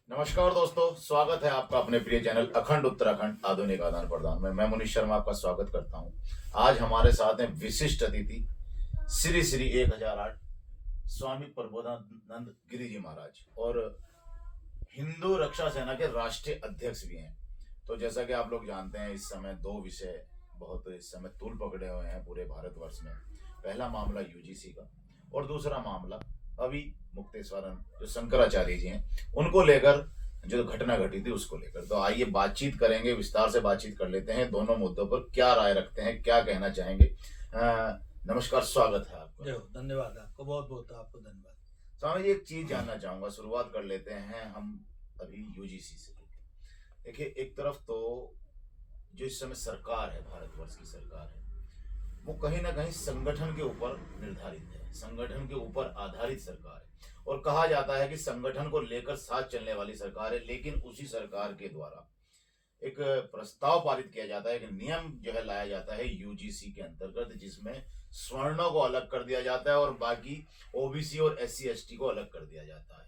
नमस्कार दोस्तों, स्वागत है आपका अपने प्रिय चैनल अखंड उत्तराखंड आधुनिक आदान प्रदान में। मैं मुनीश शर्मा आपका स्वागत करता हूं। आज हमारे साथ हैं विशिष्ट अतिथि श्री श्री 1008 स्वामी प्रबोधानंद गिरी जी महाराज और हिंदू रक्षा सेना के राष्ट्रीय अध्यक्ष भी हैं। तो जैसा कि आप लोग जानते हैं, इस समय दो विषय बहुत इस समय तूल पकड़े हुए हैं पूरे भारतवर्ष में। पहला मामला यूजीसी का और दूसरा मामला अभी मुक्तेश्वरन जो शंकराचार्य जी हैं उनको लेकर जो घटना घटी थी उसको लेकर। तो आइए बातचीत करेंगे, विस्तार से बातचीत कर लेते हैं, दोनों मुद्दों पर क्या राय रखते हैं, क्या कहना चाहेंगे। नमस्कार, स्वागत है आपका। धन्यवाद आपको, बहुत बहुत आपको धन्यवाद। स्वामी जी, एक चीज जानना चाहूंगा, शुरुआत कर लेते हैं हम अभी यूजीसी से। देखिए, एक तरफ तो जो इस समय सरकार है, भारतवर्ष की सरकार है, वो कहीं ना कहीं संगठन के ऊपर निर्धारित है, संगठन के ऊपर आधारित सरकार है और कहा जाता है कि संगठन को लेकर साथ चलने वाली सरकार है। लेकिन उसी सरकार के द्वारा एक प्रस्ताव पारित किया जाता है, एक नियम जो है लाया जाता है यूजीसी के अंतर्गत, जिसमें सवर्णों को अलग कर दिया जाता है और बाकी ओबीसी और एससी एसटी को अलग कर दिया जाता है।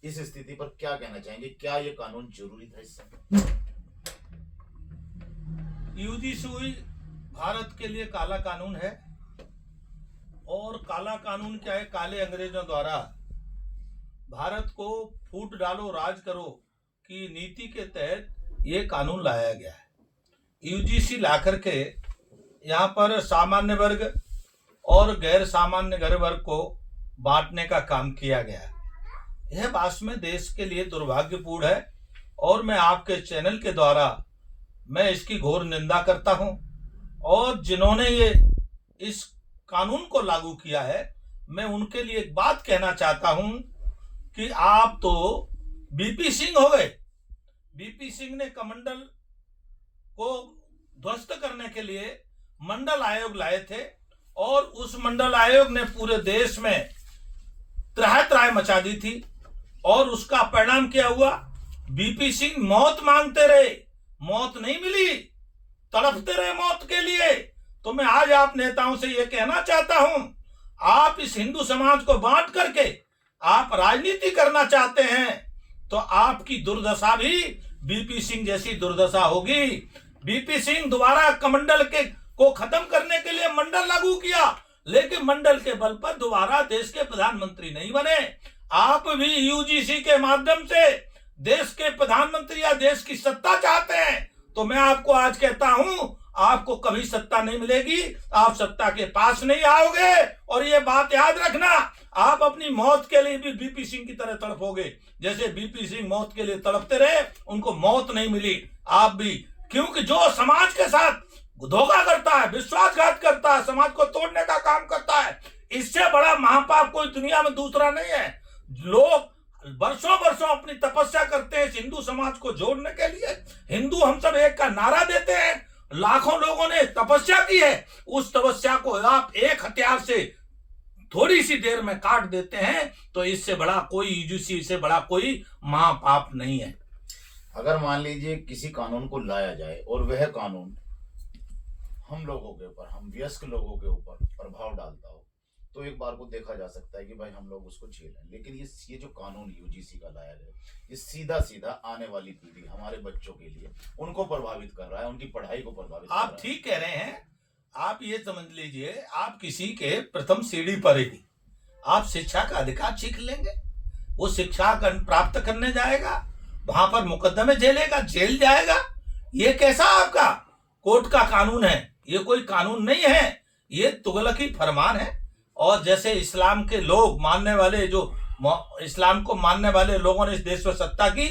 इस स्थिति पर क्या कहना चाहेंगे, क्या ये कानून जरूरी था इस समय? यूजीसी भारत के लिए काला कानून है और काला कानून क्या है, काले अंग्रेजों द्वारा भारत को फूट डालो राज करो की नीति के तहत ये कानून लाया गया है। यूजीसी ला करके यहाँ पर सामान्य वर्ग और गैर सामान्य वर्ग को बांटने का काम किया गया है। यह वास्तव में देश के लिए दुर्भाग्यपूर्ण है और मैं आपके चैनल के द्वारा मैं इसकी घोर निंदा करता हूं। और जिन्होंने ये इस कानून को लागू किया है, मैं उनके लिए एक बात कहना चाहता हूं कि आप तो बीपी सिंह हो गए। बीपी सिंह ने कमंडल को ध्वस्त करने के लिए मंडल आयोग लाए थे और उस मंडल आयोग ने पूरे देश में त्राह मचा दी थी और उसका परिणाम क्या हुआ? बीपी सिंह मौत मांगते रहे, मौत नहीं मिली, तड़पते रहे मौत के लिए। तो मैं आज आप नेताओं से यह कहना चाहता हूं, आप इस हिंदू समाज को बांट करके आप राजनीति करना चाहते हैं तो आपकी दुर्दशा भी बीपी सिंह जैसी दुर्दशा होगी। बीपी सिंह दोबारा कमंडल को खत्म करने के लिए मंडल लागू किया, लेकिन मंडल के बल पर दोबारा देश के प्रधानमंत्री नहीं बने। आप भी यूजीसी के माध्यम से देश के प्रधानमंत्री या देश की सत्ता चाहते हैं, तो मैं आपको आज कहता हूं, आपको कभी सत्ता नहीं मिलेगी, आप सत्ता के पास नहीं आओगे। और ये बात याद रखना, आप अपनी मौत के लिए भी बीपी सिंह की तरह तड़पोगे। जैसे बीपी सिंह मौत के लिए तड़पते रहे, उनको मौत नहीं मिली, आप भी। क्योंकि जो समाज के साथ धोखा करता है, विश्वासघात करता है, समाज को तोड़ने का काम करता है, इससे बड़ा महापाप कोई दुनिया में दूसरा नहीं है। लोग वर्षों वर्षों अपनी तपस्या करते हैं इस हिंदू समाज को जोड़ने के लिए। हिंदू हम सब एक का नारा देते हैं, लाखों लोगों ने तपस्या की है, उस तपस्या को आप एक हथियार से थोड़ी सी देर में काट देते हैं, तो इससे बड़ा कोई यूजीसी से बड़ा कोई महापाप नहीं है। अगर मान लीजिए किसी कानून को लाया जाए और वह कानून हम लोगों के ऊपर, हम वयस्क लोगों के ऊपर प्रभाव डालता हो, तो एक बार को देखा जा सकता है कि भाई हम लोग उसको झेलें। लेकिन ये जो कानून यूजीसी का लाया गया, ये सीधा सीधा आने वाली पीढ़ी, हमारे बच्चों के लिए उनको प्रभावित कर रहा है, उनकी पढ़ाई को प्रभावित कर रहा है। आप ठीक कह रहे हैं। आप ये समझ लीजिए, आप किसी के प्रथम सीढ़ी पर ही आप शिक्षा का अधिकार सीख लेंगे, वो शिक्षा प्राप्त करने जाएगा, वहां पर मुकदमे झेलेगा, जेल जाएगा। ये कैसा आपका कोर्ट का कानून है? ये कोई कानून नहीं है, ये तुगलकी फरमान है। और जैसे इस्लाम के लोग मानने वाले, जो इस्लाम को मानने वाले लोगों ने इस देश में सत्ता की,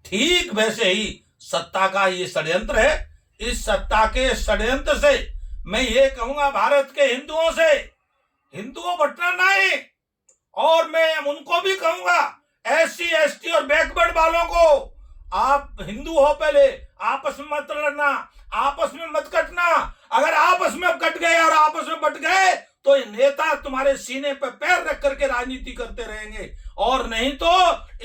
ठीक वैसे ही सत्ता का ये षड्यंत्र है। इस सत्ता के षड्यंत्र से मैं ये कहूंगा भारत के हिंदुओं से, हिंदुओं बटना नहीं। और मैं उनको भी कहूंगा, एससी एसटी और बैकवर्ड वालों को, आप हिंदू हो, पहले आपस में मत लड़ना, आपस में मत कटना। अगर आपस में कट गए और आपस में बट गए तो ये नेता तुम्हारे सीने पर पैर रख करके राजनीति करते रहेंगे, और नहीं तो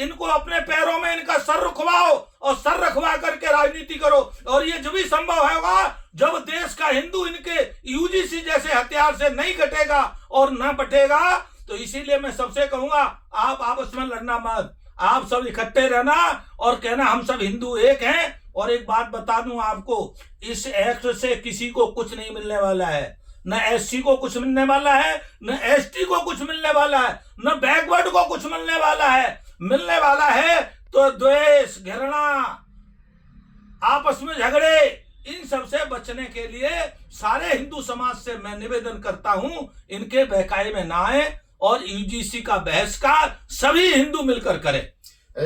इनको अपने पैरों में इनका सर रखवाओ और सर रखवा करके राजनीति करो। और ये जो भी संभव होगा, जब देश का हिंदू इनके यूजीसी जैसे हथियार से नहीं कटेगा और न बटेगा, तो इसीलिए मैं सबसे कहूंगा, आप आपस में लड़ना मत, आप सब इकट्ठे रहना और कहना हम सब हिंदू एक हैं। और एक बात बता दूं आपको, इस एक्ट से किसी को कुछ नहीं मिलने वाला है, न एससी को कुछ मिलने वाला है, न एसटी को कुछ मिलने वाला है, न बैकवर्ड को कुछ मिलने वाला है। मिलने वाला है तो द्वेष, घृणा, आपस में झगड़े, इन सब से बचने के लिए सारे हिंदू समाज से मैं निवेदन करता हूं, इनके बहकावे में ना आए और यूजीसी का बहिष्कार सभी हिंदू मिलकर करें।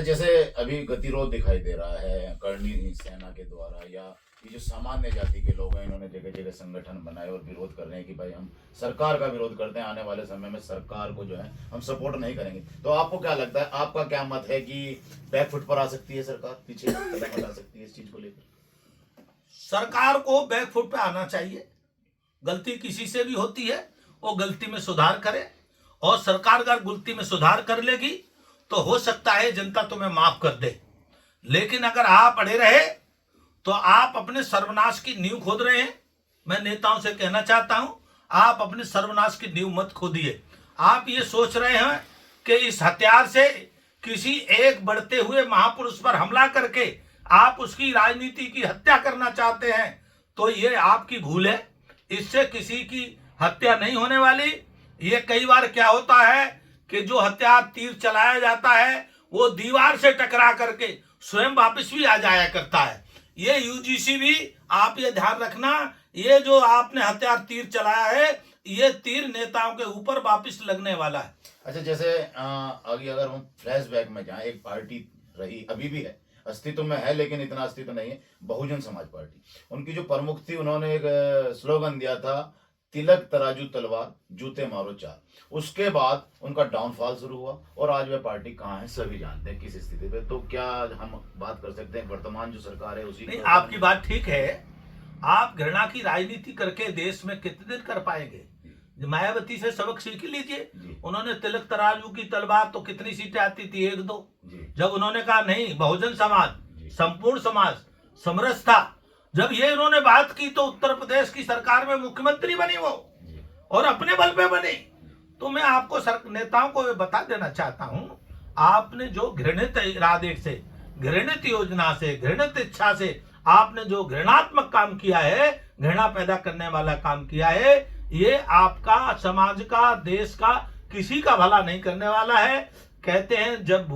जैसे अभी गतिरोध दिखाई दे रहा है करणी सेना के द्वारा, या ये जो सामान्य जाति के लोग हैं इन्होंने जगह जगह संगठन बनाए और विरोध कर रहे हैं कि भाई हम सरकार का विरोध करते हैं, आने वाले समय में सरकार को जो है हम सपोर्ट नहीं करेंगे। तो आपको क्या लगता है, आपका क्या मत है कि बैकफुट पर आ सकती है सरकार, पीछे कदम हटा सकती है इस चीज को लेकर? सरकार को बैकफुट पे आना चाहिए। गलती किसी से भी होती है, वो गलती में सुधार करे, और सरकार अगर गलती में सुधार कर लेगी तो हो सकता है जनता तुम्हें माफ कर दे। लेकिन अगर आप अड़े रहे तो आप अपने सर्वनाश की नींव खोद रहे हैं। मैं नेताओं से कहना चाहता हूं, आप अपने सर्वनाश की नींव मत खोदिए। आप ये सोच रहे हैं कि इस हथियार से किसी एक बढ़ते हुए महापुरुष पर हमला करके आप उसकी राजनीति की हत्या करना चाहते हैं, तो ये आपकी भूल है। इससे किसी की हत्या नहीं होने वाली। ये कई बार क्या होता है कि जो हथियार तीर चलाया जाता है वो दीवार से टकरा करके स्वयं वापस भी आ जाया करता है। ये यूजीसी भी आप ये ध्यान रखना, ये जो आपने हथियार तीर चलाया है ये तीर नेताओं के ऊपर वापस लगने वाला है। अच्छा, जैसे आगे अगर हम फ्लैशबैक में जाएं, एक पार्टी रही, अभी भी है, अस्तित्व में है लेकिन इतना अस्तित्व नहीं है, बहुजन समाज पार्टी। उनकी जो प्रमुख थी, उन्होंने एक स्लोगन दिया था, तिलक तराजू तलवार जूते मारो चार। उसके बाद उनका डाउनफॉल शुरू हुआ और आज वह पार्टी कहाँ है सभी जानते हैं किस स्थिति पे। तो क्या हम बात कर सकते हैं वर्तमान जो सरकार है उसी? नहीं, आपकी बात ठीक है। आप घृणा की राजनीति करके देश में कितने दिन कर पाएंगे? मायावती से सबक सीख लीजिए। उन्होंने तिलक तराजू की तलवार तो कितनी सीटें आती थी, 1-2। जब उन्होंने कहा नहीं, बहुजन समाज, संपूर्ण समाज समरस था, जब ये इन्होंने बात की तो उत्तर प्रदेश की सरकार में मुख्यमंत्री बनी वो, और अपने बल पे बनी। तो मैं आपको नेताओं को बता देना चाहता हूं, आपने जो घृणित इरादे से, घृणित योजना से, घृणित इच्छा से आपने जो घृणात्मक काम किया है, घृणा पैदा करने वाला काम किया है, ये आपका, समाज का, देश का किसी का भला नहीं करने वाला है। कहते हैं जब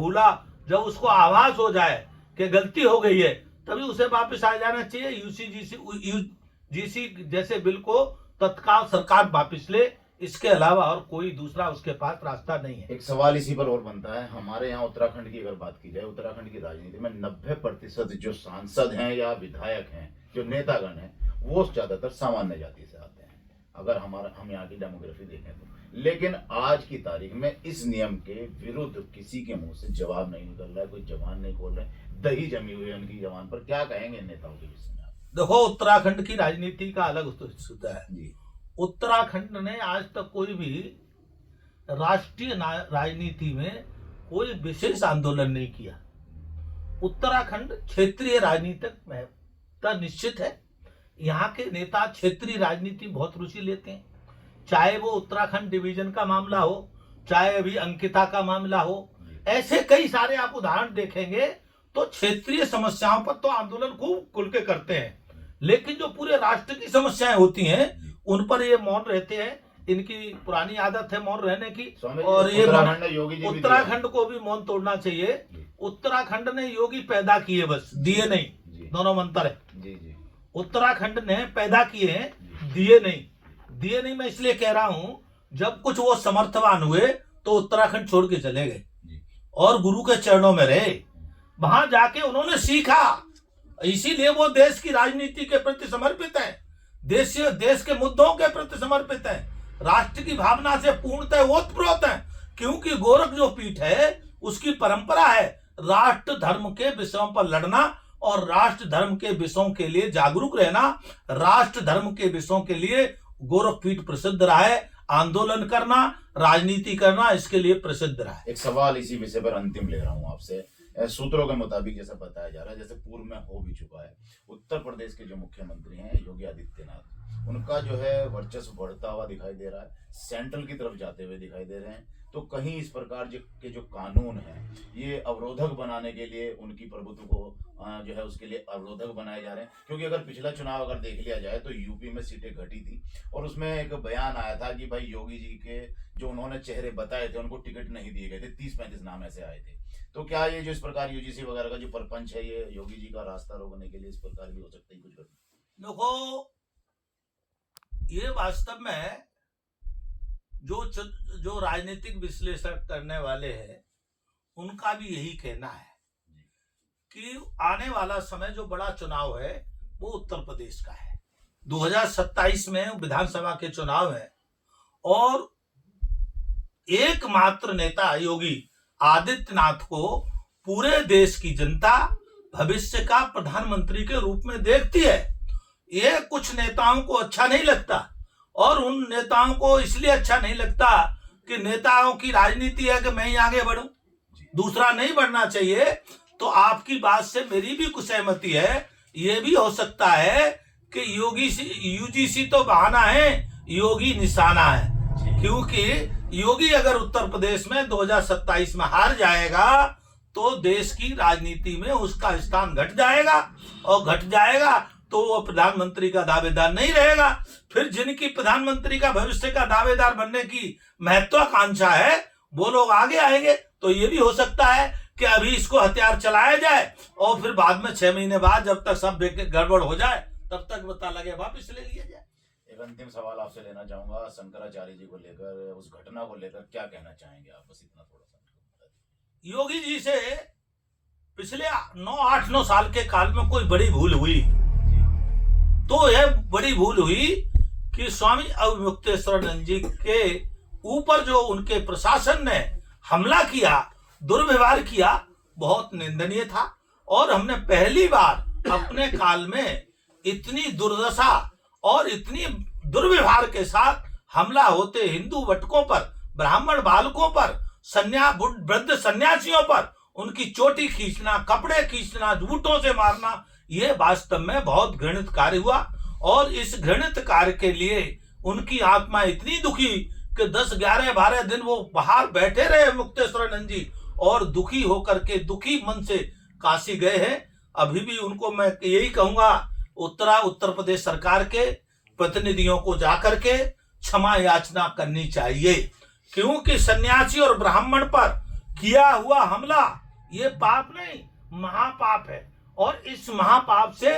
उसको आभास हो जाए कि गलती हो गई है तभी उसे वापस आ जाना चाहिए। यूजीसी जैसे बिल को तत्काल सरकार वापस ले, इसके अलावा और कोई दूसरा उसके पास रास्ता नहीं है। एक सवाल इसी पर और बनता है, हमारे यहाँ उत्तराखंड की अगर बात की जाए, उत्तराखंड की राजनीति में 90% जो सांसद हैं या विधायक हैं, जो नेतागण हैं, वो ज्यादातर सामान्य जाति से आते हैं, अगर हम यहाँ की डेमोग्राफी देखें तो। लेकिन आज की तारीख में इस नियम के विरुद्ध किसी के मुंह से जवाब नहीं निकल रहा है, कोई जवान नहीं खोल रहे, दही जमी हुई है उनकी जवान पर। क्या कहेंगे नेताओं के विषय में? देखो, उत्तराखंड की राजनीति का अलग सूत्र है जी। उत्तराखंड ने आज तक कोई भी राष्ट्रीय राजनीति में कोई विशेष आंदोलन नहीं किया। उत्तराखंड क्षेत्रीय राजनीतिक महत्ता निश्चित है। यहाँ के नेता क्षेत्रीय राजनीति बहुत रुचि लेते हैं, चाहे वो उत्तराखंड डिवीजन का मामला हो, चाहे अभी अंकिता का मामला हो। ऐसे कई सारे आप उदाहरण देखेंगे तो क्षेत्रीय समस्याओं पर तो आंदोलन खूब खुल के करते हैं, लेकिन जो पूरे राष्ट्र की समस्याएं होती हैं उन पर ये मौन रहते हैं। इनकी पुरानी आदत है मौन रहने की, और ये उत्तराखंड को भी मौन तोड़ना चाहिए। उत्तराखंड ने योगी पैदा किए, बस दिए नहीं, दोनों में अंतर है। उत्तराखंड ने पैदा किए हैं, दिए नहीं। मैं इसलिए कह रहा हूं, जब कुछ वो समर्थवान हुए तो उत्तराखंड छोड़ के चले गए और गुरु के चरणों में रहे, वहां जाके उन्होंने सीखा। इसीलिए वो देश की राजनीति के प्रति समर्पित है, देश के मुद्दों के प्रति समर्पित है, राष्ट्र की भावना से पूर्णतः ओतप्रोत है। क्योंकि गोरख जो पीठ है उसकी परंपरा है राष्ट्र धर्म के विषयों पर लड़ना और राष्ट्र धर्म के विषयों के लिए जागरूक रहना। राष्ट्र धर्म के विषयों के लिए गोरखपीठ प्रसिद्ध रहा है, आंदोलन करना, राजनीति करना इसके लिए प्रसिद्ध रहा है। एक सवाल इसी विषय पर अंतिम ले रहा हूं आपसे। सूत्रों के मुताबिक जैसा बताया जा रहा है, जैसे पूर्व में हो भी चुका है, उत्तर प्रदेश के जो मुख्यमंत्री हैं योगी आदित्यनाथ, उनका जो है वर्चस्व बढ़ता हुआ दिखाई दे रहा है, सेंट्रल की तरफ जाते हुए दिखाई दे रहे हैं। तो कहीं इस प्रकार के जो कानून है ये अवरोधक बनाने के लिए उनकी प्रभुत्व को जो है उसके लिए अवरोधक बनाए जा रहे हैं। क्योंकि अगर पिछला चुनाव अगर देख लिया जाए तो यूपी में सीटें घटी थी और उसमें एक बयान आया था कि भाई योगी जी के जो उन्होंने चेहरे बताए थे उनको टिकट नहीं दिए गए थे, 30-35 नाम ऐसे आए थे। तो क्या ये जो इस प्रकार यूजीसी वगैरह का जो परपंच है ये योगी जी का रास्ता रोकने के लिए इस प्रकार भी हो सकता है कुछ घटना? देखो, ये वास्तव में जो राजनीतिक विश्लेषण करने वाले हैं उनका भी यही कहना है कि आने वाला समय जो बड़ा चुनाव है वो उत्तर प्रदेश का है। 2027 में विधानसभा के चुनाव है और एकमात्र नेता योगी आदित्यनाथ को पूरे देश की जनता भविष्य का प्रधानमंत्री के रूप में देखती है। ये कुछ नेताओं को अच्छा नहीं लगता और उन नेताओं को इसलिए अच्छा नहीं लगता कि नेताओं की राजनीति है कि मैं ही आगे बढ़ूं, दूसरा नहीं बढ़ना चाहिए। तो आपकी बात से मेरी भी कुछ सहमति है। ये भी हो सकता है कि यूजीसी तो बहाना है, योगी निशाना है। क्योंकि योगी अगर उत्तर प्रदेश में 2027 में हार जाएगा तो देश की राजनीति में उसका स्थान घट जाएगा और घट जाएगा तो वो प्रधानमंत्री का दावेदार नहीं रहेगा। फिर जिनकी प्रधानमंत्री का भविष्य का दावेदार बनने की महत्वाकांक्षा है वो लोग आगे आएंगे। तो ये भी हो सकता है कि अभी इसको हथियार चलाया जाए और फिर बाद में 6 महीने बाद जब तक सब गड़बड़ हो जाए तब तक पता लगे वापस ले लिया जाए। एक अंतिम सवाल आपसे लेना चाहूंगा, शंकराचार्य जी को लेकर, उस घटना को लेकर क्या कहना चाहेंगे आप? बस इतना थोड़ा सा। योगी जी से पिछले 8-9 साल के काल में कोई बड़ी भूल हुई तो यह बड़ी भूल हुई कि स्वामी अवमुक्तेश्वरानंद जी के ऊपर जो उनके प्रशासन ने हमला किया, दुर्व्यवहार किया, बहुत निंदनीय था। और हमने पहली बार अपने काल में इतनी दुर्दशा और इतनी दुर्व्यवहार के साथ हमला होते हिंदू वटकों पर, ब्राह्मण बालकों पर, वृद्ध सन्यासियों पर उनकी चोटी खींचना, कपड़े खींचना, जूतों से मारना, ये वास्तव में बहुत घृणित कार्य हुआ। और इस घृणित कार्य के लिए उनकी आत्मा इतनी दुखी कि 10, 11, 12 दिन वो बाहर बैठे रहे मुक्तेश्वरानंद जी और दुखी होकर के दुखी मन से काशी गए हैं। अभी भी उनको मैं यही कहूंगा, उत्तर प्रदेश सरकार के प्रतिनिधियों को जाकर के क्षमा याचना करनी चाहिए। क्योंकि सन्यासी और ब्राह्मण पर किया हुआ हमला ये पाप नहीं, महापाप है और इस महापाप से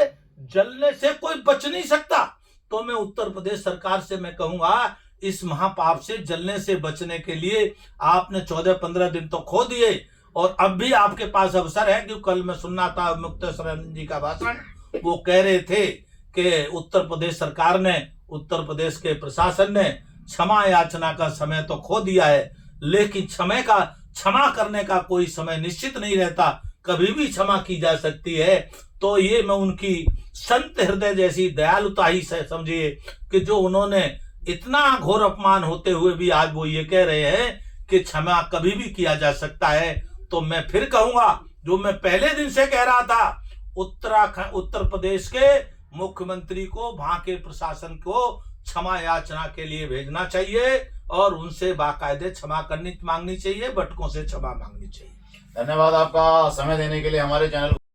जलने से कोई बच नहीं सकता। तो मैं उत्तर प्रदेश सरकार से मैं कहूंगा, इस महापाप से जलने से बचने के लिए आपने 14-15 दिन तो खो दिए और अब भी आपके पास अवसर है। क्योंकि कल मैं सुनना था मुक्तेश्वरानंद जी का भाषण, वो कह रहे थे कि उत्तर प्रदेश सरकार ने, उत्तर प्रदेश के प्रशासन ने क्षमा याचना का समय तो खो दिया है, लेकिन क्षमा करने का कोई समय निश्चित नहीं रहता, कभी भी क्षमा की जा सकती है। तो ये मैं उनकी संत हृदय जैसी दयालुता ही से समझिए कि जो उन्होंने इतना घोर अपमान होते हुए भी आज वो ये कह रहे हैं कि क्षमा कभी भी किया जा सकता है। तो मैं फिर कहूंगा, जो मैं पहले दिन से कह रहा था, उत्तर प्रदेश के मुख्यमंत्री को, वहां के प्रशासन को क्षमा याचना के लिए भेजना चाहिए और उनसे बाकायदे क्षमा मांगनी चाहिए, भटकों से क्षमा मांगनी चाहिए। धन्यवाद आपका समय देने के लिए हमारे चैनल